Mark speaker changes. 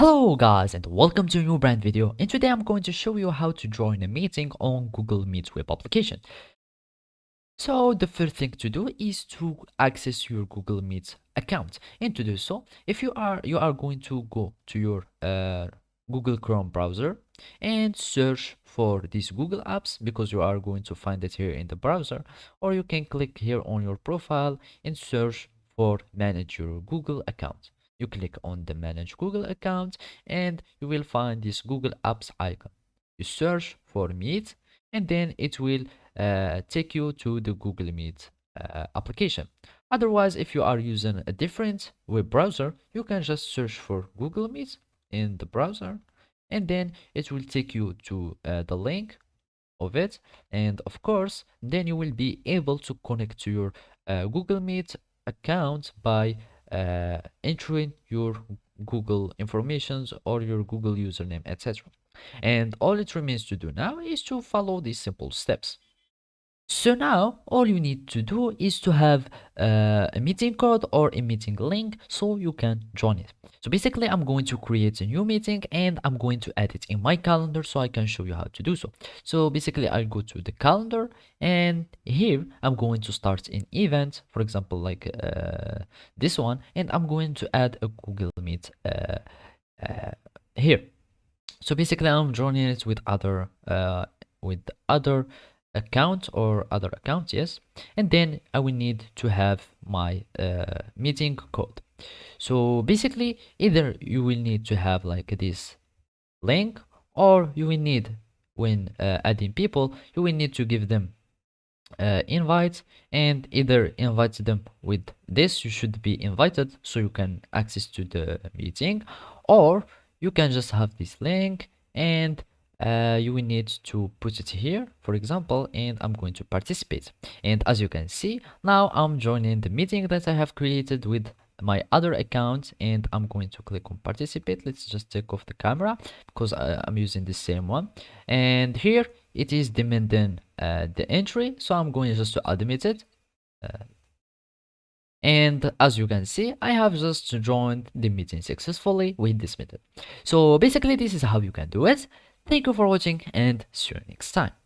Speaker 1: Hello guys and welcome to a new brand video, and today I'm going to show you how to join a meeting on Google Meet web application. So the first thing to do is to access your Google Meet account, and to do so, if you are going to go to your Google Chrome browser and search for these Google apps, because you are going to find it here in the browser, or you can click here on your profile and search for manage your Google account. You click on the manage Google account and you will find this Google apps icon. You search for Meet and then it will take you to the Google Meet application. Otherwise, if you are using a different web browser, you can just search for Google Meet in the browser, and then it will take you to the link of it. And of course, then you will be able to connect to your Google Meet account by entering your Google informations or your Google username, etc. And all it remains to do now is to follow these simple steps. So now all you need to do is to have a meeting code or a meeting link so you can join it. So basically I'm going to create a new meeting and I'm going to add it in my calendar so I can show you how to do so. So basically I'll go to the calendar, and here I'm going to start an event, for example like this one, and I'm going to add a Google Meet here. So basically I'm joining it with other account or other account, yes, and then I will need to have my meeting code. So basically either you will need to have like this link, or you will need, when adding people, you will need to give them invites, and either invite them with this, you should be invited so you can access to the meeting, or you can just have this link and you will need to put it here, for example, and I'm going to participate. And as you can see, now I'm joining the meeting that I have created with my other account, and I'm going to click on participate. Let's just take off the camera because I'm using the same one, and here it is demanding the entry, so I'm going just to admit it. And as you can see, I have just joined the meeting successfully with this method. So basically this is how you can do it. Thank you for watching and see you next time.